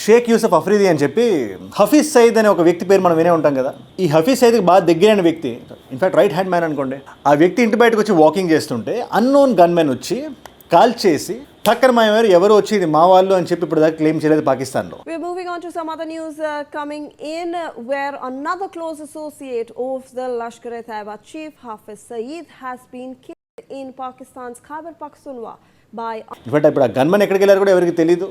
షేక్ యూసఫ్ అఫ్రీది అని చెప్పి హఫీజ్ సయీద్ అనే ఒక వ్యక్తి పేరు మనం వినే ఉంటాం కదా. ఈ హఫీజ్ సయీద్కి బాగా దగ్గరైన వ్యక్తి, ఇన్ఫాక్ట్ రైట్ హ్యాండ్ మ్యాన్ అనుకోండి. ఆ వ్యక్తి ఇంటి బయటకు వచ్చి వాకింగ్ చేస్తుంటే అన్నోన్ గన్మెన్ వచ్చి కాల్ చేసి టక్కర్ మాయవారు ఎవరు వచ్చి ఇది మా వాళ్ళు అని చెప్పి ఇప్పుడు దాకా క్లెయిమ్ చేయలేదు పాకిస్తాన్లో. We're moving on to some other news coming in, where another close associate of the Lashkar-e-Taiba chief Hafiz Saeed has been killed in Pakistan's Khyber Pakhtunkhwa. In fact ఇప్పుడు ఆ గన్మన్ ఎక్కడికి వెళ్ళారు కూడా ఎవరికి తెలియదు.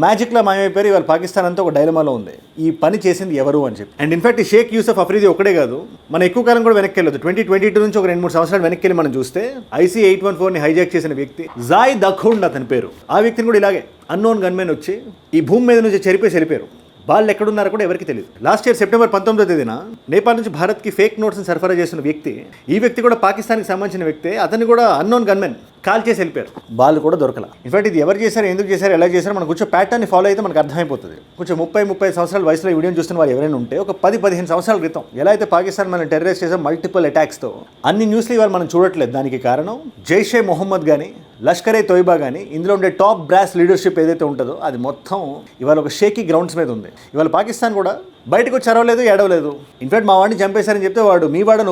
మ్యాజిక్లో మాయమైపోయారు. ఇవాళ పాకిస్తాన్ అంతా ఒక డైలమాలో ఉంది, ఈ పని చేసింది ఎవరు అని చెప్పి. అండ్ ఇన్ఫాక్ట్ ఈ షేక్ యూసఫ్ అఫ్రీది ఒకటే కాదు, మనం ఎక్కువ కాలం కూడా వెనక్కి వెళ్ళదు. 2022 నుంచి ఒక 2-3 సంవత్సరాలు వెనక్కి వెళ్ళి మనం చూస్తే IC-814ని హైజాక్ చేసిన వ్యక్తి జాయిద్ అఖౌండ్ అతని పేరు. ఆ వ్యక్తిని కూడా ఇలాగే అన్నోన్ గన్మెన్ వచ్చి ఈ భూమి మీద నుంచి చెరిపేసి వెళ్ళిపోయారు. వాళ్ళు ఎక్కడున్నారో కూడా ఎవరికి తెలియదు. లాస్ట్ ఇయర్ సెప్టెంబర్ 19వ తేదీన నేపాల్ నుంచి భారత్కి ఫేక్ నోట్స్ని సరఫరా చేసిన వ్యక్తి, ఈ వ్యక్తి కూడా పాకిస్తాన్కి సంబంధించిన వ్యక్తి, అతన్ని కూడా అన్నోన్ గన్మెన్ కాల్ చేసి వెళ్ళిపోయారు. వాళ్ళు కూడా దొరకల. ఇన్ఫాక్ట్ ఇది ఎవరు చేశారు, ఎందుకు చేశారు, ఎలా చేశారు, మనకు కొంచెం ప్యాటర్న్ని ఫాలో అయితే మనకు అర్థమైపోతుంది. కొంచెం 30-35 సంవత్సరాల వయసులో ఈ వీడియోని చూస్తున్న వాళ్ళు ఎవరైనా ఉంటే ఒక 10-15 సంవత్సరాల క్రితం ఎలా అయితే పాకిస్తాన్ మనం టెర్రరిస్ట్ చేసే మల్టిపుల్ అటాక్స్తో అన్ని న్యూస్లు ఇవాళ మనం చూడట్లేదు. దానికి కారణం జైషే మొహమ్మద్ కానీ లష్కర్-e-తోయిబా కానీ ఇందులో ఉండే టాప్ బ్రాస్ లీడర్షిప్ ఏదైతే ఉంటుందో అది మొత్తం ఇవాళ ఒక షేకీ గ్రౌండ్స్ మీద ఉంది. ఇవాళ పాకిస్తాన్ కూడా బయటకు వచ్చి అరవలేదు, ఏడవలేదు. ఇన్ఫాక్ట్ మా వాడిని చంపేశారని చెప్తే వాడు మీ వాడని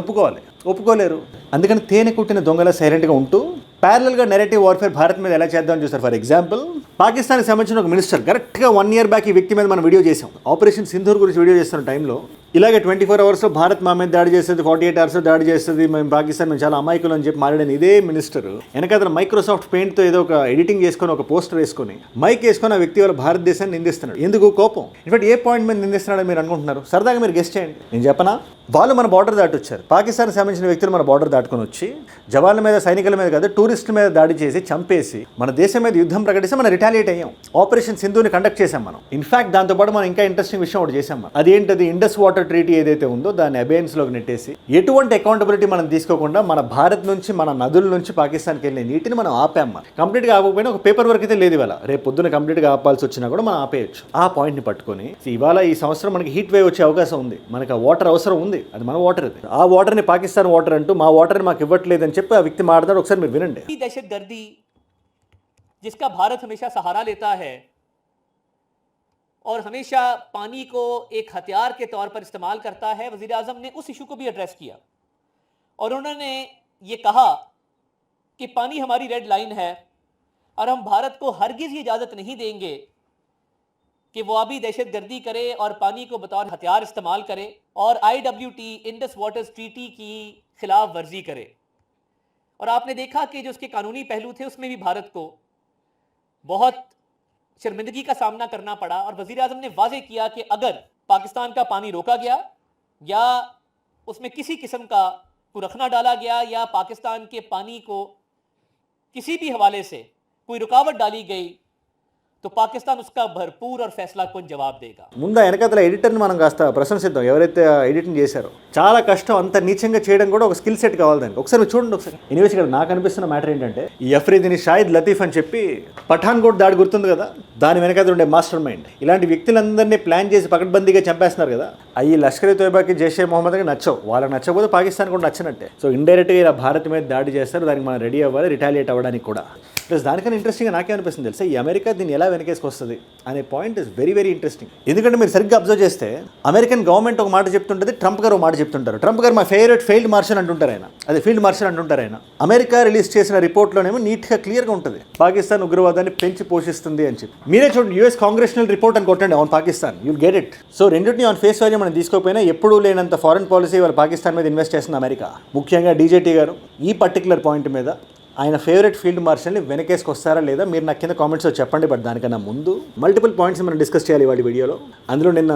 ఒప్పుకోలేరు. అందుకని తేనె కుట్టిన దొంగలా సైలెంట్గా ఉంటూ ప్యారలల్గా నెరేటివ్ వార్ఫేర్ భారత్ మీద ఎలా చేద్దామని చూస్తారు. ఫర్ ఎగ్జాంపుల్ పాకిస్తాన్కి సంబంధించిన ఒక మినిస్టర్ కరెక్ట్గా 1 year బ్యాక్ ఈ వ్యక్తి మీద మనం వీడియో చేసాం. ఆపరేషన్ సింధూర్ గురించి వీడియో చేస్తున్న టైంలో ఇలాగే 24 hours భారత్ మా మీద దాడి చేస్తుంది, 48 hours దాడి చేస్తుంది, మేము పాకిస్తాన్ మేము చాలా అమాయకులు అని చెప్పి మాట్లాడిన ఇదే మినిస్టర్ వెనకాల మైక్రోసాఫ్ట్ పెయింట్తో ఏదో ఒక ఎడిటింగ్ చేసుకొని ఒక పోస్టర్ వేసుకొని మైక్ వేసుకొని ఆ వ్యక్తి వాళ్ళ భారతదేశాన్ని నిందిస్తున్నాడు. ఎందుకు కోపం? ఇన్ఫాక్ట్ ఏ పాయింట్ మీద నిందిస్తున్నాడని మీరు అనుకుంటున్నారు? సరదాగా మీరు గెస్ట్ చేయండి. నేను చెప్పనా, వాళ్ళు మన బార్డర్ దాటి వచ్చారు. పాకిస్తాన్కి సంబంధించిన వ్యక్తులు మన బార్డర్ దాటుకొని వచ్చి జవాన్ల మీద, సైనికుల మీద కాదు టూరిస్టుల మీద దాడి చేసి చంపేసి మన దేశం మీద యుద్ధం ప్రకటిస్తే మనం రిటాలియేట్ అయ్యాం. ఆపరేషన్ సింధూని కండక్ట్ చేశాం మనం. ఇన్ఫాక్ట్ దాంతోపాటు మనం ఇంకా ఇంట్రెస్టింగ్ విషయం ఒకటి చేశాం. అదేంటది, ఇండస్ వాటర్ ట్రీటీ ఏదైతే ఉందో దాన్ని అబేయన్స్లోకి నెట్టేసి ఎటువంటి అకౌంటబిలిటీ మనం తీసుకోకుండా మన భారత్ నుంచి, మన నదుల నుంచి పాకిస్తాన్కి వెళ్ళే నీటిని మనం ఆపాం. కంప్లీట్గా ఆపకపోయినా ఒక పేపర్ వర్క్ అయితే లేదు. ఇవాళ రేపు పొద్దున కంప్లీట్గా ఆపాల్సి వచ్చినా కూడా మనం ఆపేయచ్చు. ఆ పాయింట్ని పట్టుకొని ఇవాళ ఈ సంవత్సరం మనకి హీట్ వేవ్ వచ్చే అవకాశం ఉంది. మనకి ఆ వాటర్ అవసరం ఉంది, అది మన వాటర్. అది ఆ వాటర్ని పాకిస్తాన్ వాటర్ అంటూ మా వాటర్ని మాకు ఇవ్వట్లేదని చెప్పి ఆ వ్యక్తి మాట్లాడారు. ఒకసారి మీరు వినండి. दहशतगर्दी जिसका भारत हमेशा सहारा लेता है और हमेशा पानी को एक हथियार के तौर पर इस्तेमाल करता है, वज़ीर आज़म ने उस इशू को भी एड्रेस किया और उन्होंने ये कहा कि पानी हमारी रेड लाइन है और हम भारत को हरगिज़ ये इजाज़त नहीं देंगे कि वो अभी दहशतगर्दी करे और पानी को बतौर हथियार इस्तेमाल करे और IWT इंडस वाटर्स ट्रीटी की खिलाफ वर्जी करे। और आपने देखा कि जो उसके कानूनी पहलू थे उसमें भी भारत को बहुत शर्मिंदगी का सामना करना पड़ा और वज़ीर आज़म ने वाज़ेह किया कि अगर पाकिस्तान का पानी रोका गया या उसमें किसी किस्म का कोई रखना डाला गया या पाकिस्तान के पानी को किसी भी हवाले से कोई रुकावट डाली गई तो पाकिस्तान उसका भरपूर और फैसला कुन जवाब देगा. ముందు వెనకాల ఎడిటర్ని మనం కాస్త ప్రశంసిద్దాం. ఎవరైతే ఎడిటింగ్ చేశారో చాలా కష్టం, అంత నీచంగా చేయడం కూడా ఒక స్కిల్ సెట్ కావాలి దానికి. ఒకసారి చూడండి ఒకసారి. ఎనీవేస్ ఇక్కడ నాకు అనిపిస్తున్న మ్యాటర్ ఏంటంటే ఈ అఫ్రీదిని షాహిద్ లతీఫ్ అని చెప్పి పఠాన్ కోట్ దాడి గుర్తుంది కదా, దాని వెనకాల ఉండే మాస్టర్ మైండ్. ఇలాంటి వ్యక్తులందరినీ ప్లాన్ చేసి పకడ్బందీగా చంపేస్తున్నారు కదా. అవి లష్కర్-e-తోయిబాకి, జైషే మొహమ్మద్కి నచ్చవు. వాళ్ళకి నచ్చకపోతే పాకిస్తాన్ కూడా నచ్చినట్టే. సో ఇండైరెక్ట్గా ఇలా భారత్ మీద దాడి చేస్తారు, దానికి మనం రెడీ అవ్వాలి, రిటాలియేట్ అవ్వడానికి కూడా. ప్లస్ దానికన్నా ఇంట్రెస్టింగ్గా నాకే అనిపిస్తుంది తెలుసా, ఈ అమెరికా దీన్ని ఎలా వెనకేసుకొస్తుంది అనే point is very very interesting. ఎందుకంటే మీరు సరిగ్గా అబ్జర్వ్ చేస్తే అమెరికన్ గవర్నమెంట్ ఒక మాట చెప్తుంటుంది, ట్రంప్ గారు ఒక మాట చెప్తుంటారు. ట్రంప్ గారు మా ఫేవరెట్ ఫీల్డ్ మార్షల్ అంటుంటారు ఆయన, అదే ఫీల్డ్ మార్షల్ అంటుంటారు ఆయన. అమెరికా రిలీజ్ చేసిన రిపోర్ట్లోనేమో నీట్గా క్లియర్గా ఉంటుంది పాకిస్తాన్ ఉగ్రవాదాన్ని పెంచి పోషిస్తుంది అని చెప్పి. మీరే చూడండి, US కాంగ్రెషనల్ రిపోర్ట్ అని కొట్టండి on Pakistan, you'll get it. So రెండింటిని ఆన్ ఫేస్ వాల్యూ మనం తీసుకోకపోయినా ఎప్పుడూ లేనంత ఫారెన్ పాలసీ వాళ్ళ పాకిస్తాన్ మీద ఇన్వెస్ట్ చేస్తుంది అమెరికా. ముఖ్యంగా DJT గారు ఈ పర్టికులర్ పాయింట్ మీద ఆయన ఫేవరెట్ ఫీల్డ్ మార్షల్ని వెనకేసుకొస్తారా లేదా మీరు నాకు కింద కామెంట్స్లో చెప్పండి. బట్ దానికన్నా ముందు మల్టిపుల్ పాయింట్స్ మనం డిస్కస్ చేయాలి వాటి వీడియోలో. అందులో నిన్న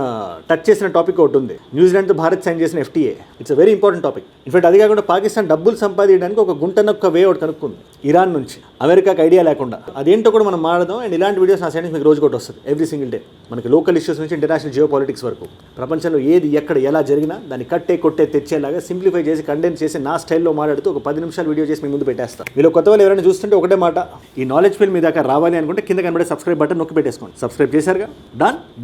టచ్ చేసిన టాపిక్ ఒకటి ఉంది, న్యూజిలాండ్తో భారత్ సైన్ చేసిన FTA. It's a very important topic. In fact అది కాకుండా పాకిస్తాన్ డబ్బులు సంపాదించడానికి ఒక గుంటనొక్క వే ఒకటి కనుక్కుంది ఇరాన్ నుంచి, అమెరికాకి ఐడియా లేకుండా. అదేంటో కూడా మనం మాట్లాడదాం. అండ్ ఇలాంటి వీడియోస్ నా సైడ్ నుంచి మీకు రోజు ఒకటి వస్తుంది, ఎవ్రీ సింగిల్ డే. మనకి లోకల్ ఇష్యూస్ నుంచి ఇంటర్నేషనల్ జియో పాలిటిక్స్ వరకు ప్రపంచంలో ఏది ఎక్కడ ఎలా జరిగినా దాన్ని కట్టే కొట్టే తెచ్చేలాగా సింప్లిఫై చేసి కండెన్స్ చేసి నా స్టైల్లో మాట్లాడుతూ ఒక 10 నిమిషాలు వీడియో చేసి మీ ముందు పెట్టేస్తాను. వీళ్ళు కొత్త వాళ్ళు ఎవరైనా చూస్తుంటే ఒకటే మాట, ఈ నాలెడ్జ్ ఫీల్ మీ దాకా రావాలి అనుకుంటే కింద కనబడే సబ్స్క్రైబ్ బటన్ నొక్కి పెట్టేసుకోండి. సబ్స్క్రైబ్ చేశారుగా,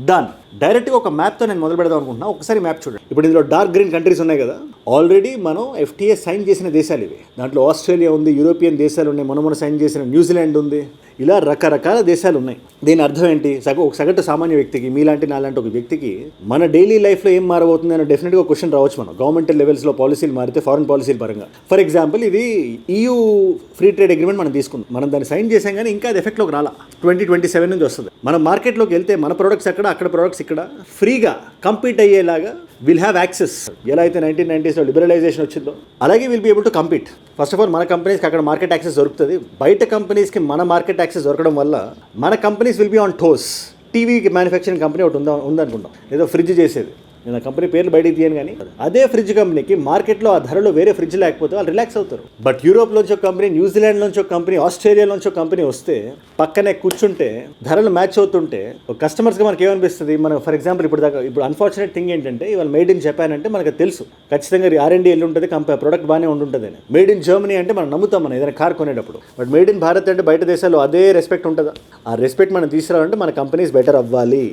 డన్. డైరెక్ట్గా ఒక మ్యాప్తో నేను మొదలు పెడదాం అనుకుంటున్నా. ఒకసారి మ్యాప్ చూడండి. ఇప్పుడు ఇందులో డార్క్ గ్రీన్ కంట్రీస్ ఉన్నాయి కదా, ఆల్రెడీ మనం FTA సైన్ చేసిన దేశాలు ఇవి. దాంట్లో ఆస్ట్రేలియా ఉంది, యూరోపియన్ దేశాలు ఉన్నాయి, మొన్న సైన్ చేసిన న్యూజిలాండ్ ఉంది, ఇలా రకరకాల దేశాలు ఉన్నాయి. దీని అర్థం ఏంటి? ఒక సగటు సామాన్య వ్యక్తికి, మీలాంటి నాలాంటి ఒక వ్యక్తికి మన డైలీ లైఫ్లో ఏం మారబోతుంది అని డెఫినెట్గా క్వశ్చన్ రావచ్చు. మనం గవర్నమెంటల్ లెవెల్స్లో పాలసీలు మారితే, ఫారెన్ పాలసీల పరంగా. ఫర్ ఎగ్జాంపుల్, ఇది EU ఫ్రీ ట్రేడ్ అగ్రిమెంట్ మనం తీసుకుందాం. మనం దాన్ని సైన్ చేసాం కానీ ఇంకా అది ఎఫెక్ట్లోకి రాలా. 2027 నుంచి వస్తుంది. మనం మార్కెట్లోకి వెళ్తే మన ప్రొడక్ట్స్ అక్కడ ప్రొడక్ట్స్ ఇక్కడ ఫ్రీగా కంపీట్ అయ్యేలాగా విల్ హ్యావ్ యాక్సెస్. ఎలా అయితే 1990s లిబరలైజేషన్ వచ్చిందో అలాగే will be able to compete. First of all మన కంపెనీస్కి అక్కడ మార్కెట్ యాక్సెస్ దొరుకుతుంది. బయట కంపెనీస్కి మన మార్కెట్ యాక్సెస్ దొరకడం వల్ల మన companies will be on toes. టీవీకి మ్యానుఫ్యాక్చరింగ్ కంపెనీ ఒకటి ఉందనుకుంటాం, ఏదో ఫ్రిడ్జ్ చేసేది. నేను ఆ కంపెనీ పేర్లు బయటికి తీయను కానీ అదే ఫ్రిడ్జ్ కంపెనీకి మార్కెట్లో ఆ ధరలో వేరే ఫ్రిడ్జ్ లేకపోతే వాళ్ళు రిలాక్స్ అవుతారు. బట్ యూరోప్లోంచి ఒక కంపెనీ, న్యూజిలాండ్లోంచి ఒక కంపెనీ, ఆస్ట్రేలియాలోంచి ఒక కంపెనీ వస్తే పక్కనే కూర్చుంటే ధరలు మ్యాచ్ అవుతుంటే కస్టమర్స్గా మనకి ఏమనిపిస్తుంది? మనం ఫర్ ఎగ్జాంపుల్ ఇప్పుడు అన్ఫార్చునేట్ థింగ్ ఏంటంటే ఇవాళ మేడ్ ఇన్ జపాన్ అంటే మనకు తెలుసు ఖచ్చితంగా R&D వెళ్ళి ఉంటుంది, ప్రొడక్ట్ బాగానే ఉంటుంటుంది అని. మేడ్ ఇన్ జర్మనీ అంటే మనం నమ్ముతాం మనం ఏదైనా కార్ కొనేటప్పుడు. బట్ మేడ్ ఇన్ భారత్ అంటే బయట దేశాల్లో అదే రెస్పెక్ట్ ఉంటుందా? ఆ రెస్పెక్ట్ మనం తీసుకురావాలంటే మన కంపెనీస్ బెటర్ అవ్వాలి.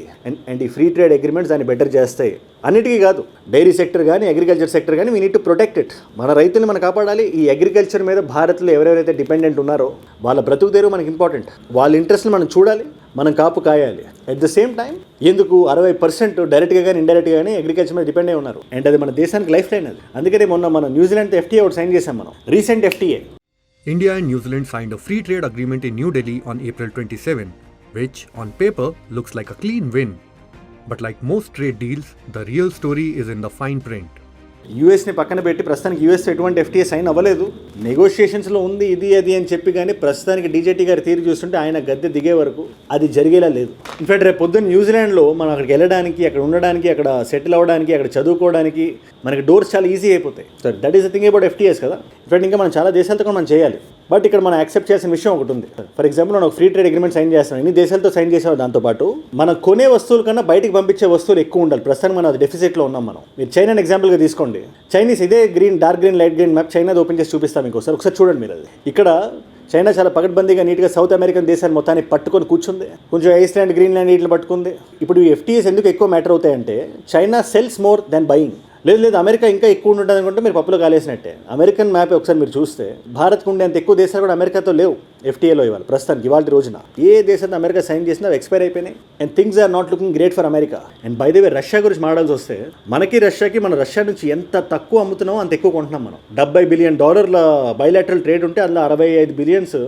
అండ్ ఈ ఫ్రీ ట్రేడ్ అగ్రిమెంట్స్ దాన్ని బెటర్ చేస్తాయి. అన్నిటికీ కాదు, డైరీ సెక్టర్ కానీ అగ్రికల్చర్ సెక్టర్ కానీ we need to protect it. మన రైతుల్ని మనం కాపాడాలి. ఈ అగ్రికల్చర్ మీద భారత్లో ఎవరెవరైతే డిపెండెంట్ ఉన్నారో వాళ్ళ బ్రతుకు తెరువు మనకి ఇంపార్టెంట్. వాళ్ళ ఇంట్రెస్ట్ని మనం చూడాలి, మనం కాపు కాయాలి. అట్ ద సేమ్ టైం ఎందుకు 60% డైరెక్ట్గా కానీ ఇండైరెక్ట్గా కానీ అగ్రికల్చర్ మీద డిపెండ్ అయి ఉన్నారు. అండ్ అది మన దేశానికి లైఫ్ లైన్. అది అందుకనే మొన్న మనం న్యూజిలాండ్తో FTA ఒకటి సైన్ చేసాం మనం, recent FTA. India and New Zealand signed a free trade agreement in New Delhi on April 27, which on paper looks like a clean win. But like most trade deals, the real story is in the fine print. యూఎస్ని పక్కన పెట్టి ప్రస్తుతానికి US ఎటువంటి FTA sign అవ్వలేదు. నెగోషియేషన్స్లో ఉంది ఇది అది అని చెప్పి కానీ ప్రస్తుతానికి DJT గారి తీరు చూస్తుంటే ఆయన గద్దె దిగే వరకు అది జరిగేలా లేదు. ఇన్ఫాక్ట్ రేపు పొద్దున్న న్యూజిలాండ్లో మనం అక్కడికి వెళ్ళడానికి, అక్కడ ఉండడానికి, అక్కడ సెటిల్ అవ్వడానికి, అక్కడ చదువుకోవడానికి మనకి డోర్స్ చాలా ఈజీ అయిపోతాయి. So that is the thing about FTAs కదా. ఇన్ఫాక్ట్ ఇంకా మనం చాలా దేశాలతో కూడా మనం చేయాలి. బట్ ఇక్కడ మనం యాక్సెప్ట్ చేయాల్సిన విషయం ఒకటి ఉంది. ఫర్ ఎగ్జాంపుల్, మనం ఒక ఫ్రీ ట్రేడ్ అగ్రిమెంట్ సైన్ చేస్తాం, ఇన్ని దేశాలతో సైన్ చేసాం. దాంతోపాటు మనం కొనే వస్తువుల కన్నా బయటికి పంపించే వస్తువులు ఎక్కువ ఉండాలి. ప్రస్తుతానికి మనం అది డెఫిసిట్లో ఉన్నాం. మనం మీరు చైనాని ఎగ్జాంపుల్గా తీసుకోండి. చైనీస్ ఇదే dark green, light green map చైనాది ఓపెన్ చేసి చూపిస్తాం మీకు ఒకసారి చూడండి మీరు. అది ఇక్కడ చైనా చాలా పకడ్బందీగా నీట్గా సౌత్ అమెరికన్ దేశాన్ని మొత్తాన్ని పట్టుకొని కూర్చుంది. కొంచెం ఐస్లాండ్, గ్రీన్లాండ్ వీటిని పట్టుకుంది. ఇప్పుడు ఈ FTAs ఎందుకు ఎక్కువ మ్యాటర్ అవుతాయంటే China sells more than buying. లేదు అమెరికా ఇంకా ఎక్కువ ఉంటుంది అనుకుంటే మీరు పప్పులో కాలేసినట్టే. అమెరికన్ మ్యాప్ ఒకసారి మీరు చూస్తే భారత్కు ఉండే అంత ఎక్కువ దేశాలు కూడా అమెరికాతో లేవు FTAలో ఇవాళ ప్రస్తుతానికి. ఇవాళ రోజున ఏ దేశాన్ని అమెరికా సైన్ చేసినా ఎక్స్పైర్ అయిపోయినాయి. And things are not looking great for America. And by the way, Russia గురించి మాట్లాడాల్సి వస్తే మనకి రష్యాకి, మన రష్యా నుంచి ఎంత తక్కువ అమ్ముతున్నామో అంత ఎక్కువ కొంటున్నాం మనం. $70 బిలియన్ బైలాటరల్ ట్రేడ్ ఉంటే అందులో $65 బిలియన్స్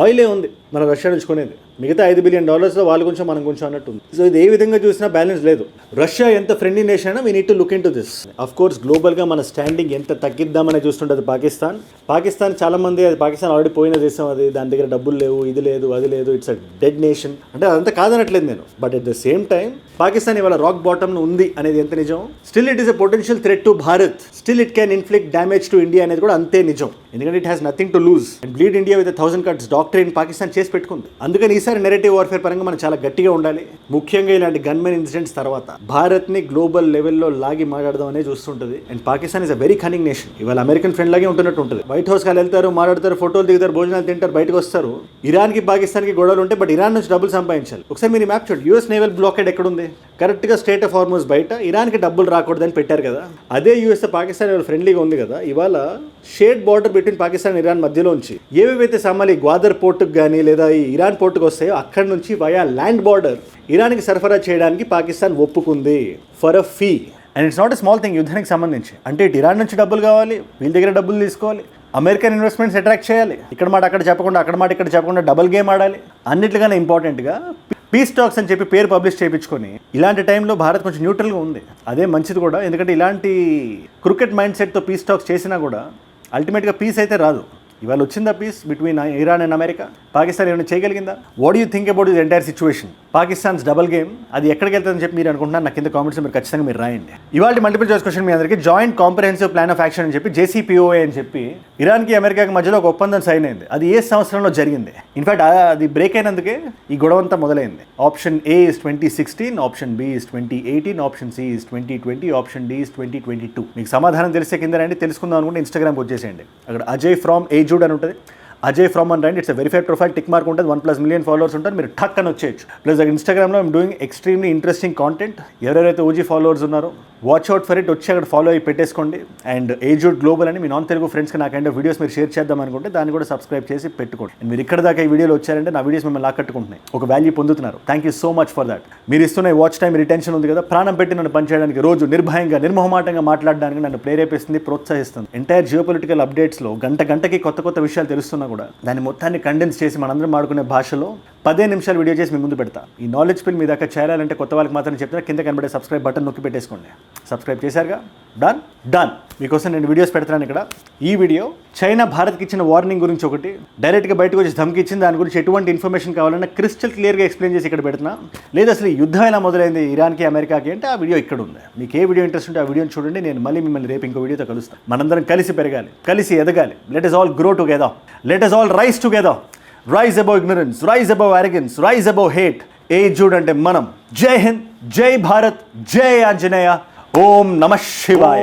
ఆయిలే ఉంది మన రష్యా నుంచి కొనేది. మిగతా $5 బిలియన్ వాళ్ళు కొంచెం మనం కొంచెం అన్నట్టు ఉంది. సో ఇది ఏ విధంగా చూసినా బ్యాలెన్స్ లేదు. రష్యా ఎంత ఫ్రెండ్లీ నేషన్ అయినా we need to look into this. Of course గ్లోబల్గా మన స్టాండింగ్ ఎంత తగ్గిద్దామని చూస్తుంటుంది పాకిస్తాన్ చాలా మంది అది పాకిస్తాన్ ఆల్రెడీ పోయిన దేశం, అది దాని దగ్గర డబ్బులు లేవు, ఇది లేదు అది లేదు, ఇట్స్ అ డెడ్ నేషన్ అంటే అదంతా కాదనట్లేదు నేను. But at the same time Pakistan ఇవాళ రాక్ బాటమ్ ఉంది అనేది ఎంత నిజం. Still it is a potential threat to Bharat. Still it can inflict damage to India అనేది కూడా అంతే నిజం. ఎందుకంటే it has nothing to lose. And bleed India with 1000 cuts doctrine Pakistan చేసి పెట్టుకుంది. అందుకని ఈసారి నెరేటివ్ వార్ఫేర్ పరంగా మనం చాలా గట్టిగా ఉండాలి. ముఖ్యంగా ఇలాంటి గన్మెన్ ఇన్సిడెంట్స్ తర్వాత భారత్ని గ్లోబల్ లెవెల్లో లాగి మాట్లాడదాం అనేది చూస్తుంటుంది. And Pakistan is a very cunning nation. ఇవాళ అమెరికన్ ఫ్రెండ్ లాగే ఉంటున్నట్టు ఉంటుంది. వైట్ హౌస్ కాలు వెళ్తారు, మాట్లాడతారు, ఫోటోలు దిగుతారు, భోజనాలు తింటారు, బయటకు వస్తారు. ఇరాన్కి పాకిస్తాన్కి గొడవలు ఉంటాయి, బట్ ఇరాన్ నుంచి డబ్బులు సంపాదించాలి. ఒకసారి మీరు మ్యాప్ చూడండి, US నేవల్ బ్లాకేడ్ ఎక్కడుంది? కరెక్ట్గా స్టేట్ ఆఫ్ హార్మోజ్ బయట. ఇరాన్కి డబ్బులు రాకూడదని పెట్టారు కదా. అదే US పాకిస్తాన్ ఫ్రెండ్లీగా ఉంది కదా. ఇవాళ shade border between Pakistan Iran మధ్యలో నుంచి ఏవేవైతే సామాన్లు గ్వాదర్ పోర్టుకు కానీ లేదా ఈ ఇరాన్ పోర్టుకు వస్తాయో అక్కడి నుంచి వయా ల్యాండ్ బార్డర్ ఇరాన్కి సరఫరా చేయడానికి పాకిస్తాన్ ఒప్పుకుంది for a fee. And it's not a small thing యుద్ధానికి సంబంధించి. అంటే ఇటు ఇరాన్ నుంచి డబ్బులు కావాలి, వీళ్ళ దగ్గర డబ్బులు తీసుకోవాలి, అమెరికన్ ఇన్వెస్ట్మెంట్స్ అట్రాక్ట్ చేయాలి, ఇక్కడ మాట అక్కడ చెప్పకుండా, అక్కడ మాట ఇక్కడ చెప్పకుండా డబుల్ గేమ్ ఆడాలి. అన్నిటికన్నా ఇంపార్టెంట్గా పీస్ టాక్స్ అని చెప్పి పేరు పబ్లిష్ చేయించుకొని ఇలాంటి టైంలో భారత్ కొంచెం న్యూట్రల్గా ఉంది. అదే మంచిది కూడా. ఎందుకంటే ఇలాంటి క్రికెట్ మైండ్ సెట్తో పీస్ టాక్స్ చేసినా కూడా అల్టిమేట్గా పీస్ అయితే రాదు. ఇవాళ వచ్చిందా peace between Iran and America? Pakistan ఏమైనా చేయగలిగిందా? What you think about this entire situation? Pakistan's double game అది ఎక్కడికి వెళ్తుందని చెప్పి మీరు అనుకుంటున్నారు? నాకు కింద కామెంట్స్ మీరు ఖచ్చితంగా మీరు రాయండి. ఇవాళ మల్టిపుల్ చాయిస్ క్వశ్చన్ మీ అందరికీ joint comprehensive plan of action అని చెప్పి JCPOA అని చెప్పి ఇరాన్కి అమెరికాకి మధ్యలో ఒక ఒప్పందం సైన్ అయింది. అది ఏ సంవత్సరంలో జరిగింది? ఇన్ఫాక్ట్ అది బ్రేక్ అయినందుకే ఈ గొడవ అంతా మొదలైంది. Option A is 2016, option B is 2018, option C is 2020, option D is 2022. మీకు సమాధానం తెలిసే కింద రండి, తెలుసుకుందాం అనుకుంటే ఇన్స్టాగ్రామ్కి వచ్చేసేయండి. అక్కడ అజయ్ ఫ్రమ్ ఏజూడ్ అని ఉంటుంది. అజయ్ ఫ్రమ్ అని రండి. It's verified profile, tick mark ఉంటుంది, 1+ మిలియన్ ఫాలోవర్స్ ఉంటారు, మీరు టక్ అని వచ్చేయచ్చు. ప్లస్ ఇన్స్టాగ్రామ్లో I'm doing extremely interesting content. ఎవరెవరైతే ఓజీ ఫాలోవర్స్ ఉన్నారో వాచ్ అవుట్ ఫర్ ఇట్, వచ్చి అక్కడ ఫాలో అయ్యి పెట్టేసుకోండి. అండ్ ఏజ్డ్ గ్లోబల్ అని మీ నాన్ తెలుగు ఫ్రెండ్స్కి నా కైండ్ ఆఫ్ వీడియోస్ మీరు షేర్ చేద్దాం అనుకుంటే దాన్ని కూడా సబ్స్క్రైబ్ చేసి పెట్టుకోండి. అండ్ మీరు ఇక్కడ దాకా ఈ వీడియోలో వచ్చారంటే నా వీడియోస్ మిమ్మల్ని ఆకట్టుకుంటున్నాయి, ఒక వాల్యూ పొందుతున్నారు. Thank you so much for that. మీరు ఇస్తున్న వాచ్ టైం రిటెన్షన్ ఉంది కదా, ప్రాణం పెట్టి నన్ను పనిచేయడానికి, రోజు నిర్భయంగా నిర్మోహమాటంగా మాట్లాడడానికి నన్ను ప్రేరేపిస్తుంది, ప్రోత్సహిస్తుంది. ఎంటైర్ జియోపొలిటికల్ అప్డేట్స్లో గంటకి కొత్త విషయాలు తెలుస్తున్నా కూడా దాన్ని మొత్తాన్ని కండెన్స్ చేసి మనందరం ఆడుకునే భాషలో 15 నిమిషాలు వీడియో చేసి మీ ముందు పెడతా. ఈ నాలెడ్జ్ పిల్ మీ దాకా చేరాలంటే కొత్త వాళ్ళకి మాత్రం చెప్తున్నా, కింద కనబడే సబ్స్క్రైబ్ బటన్ నొక్కి పెట్టేసుకోండి. సబ్స్క్రైబ్ చేశారుగా, డన్. మీకోసం నేను వీడియోస్ పెడతాను ఇక్కడ. ఈ వీడియో చైనా భారత్కి ఇచ్చిన వార్నింగ్ గురించి ఒకటి, డైరెక్ట్గా బయటకు వచ్చి ధమ్కి ఇచ్చింది, దాని గురించి ఎటువంటి ఇన్ఫర్మేషన్ కావాలన్నా క్రిస్టల్ క్లియర్గా ఎక్స్ప్లెయిన్ చేసి ఇక్కడ పెడుతున్నా. లేదా అసలు ఈ యుద్ధం ఎలా మొదలైంది ఇరాన్కి అమెరికాకి అంటే ఆ వీడియో ఇక్కడ ఉంది. మీకు ఏ వీడియో ఇంట్రెస్ట్ ఉంటే ఆ వీడియోని చూడండి. నేను మళ్ళీ మిమ్మల్ని రేపు ఇంకో వీడియోతో కలుస్తాను. మనందరం కలిసి పెరగాలి, కలిసి ఎదగాలి. Let us all grow together. Let us all rise together. Rise above ignorance, rise above arrogance, rise above hate. ఏజుడ్ అంటే మనం. జై హింద్, జై భారత్, జై ఆంజనేయ. ఓం నమః శివాయ.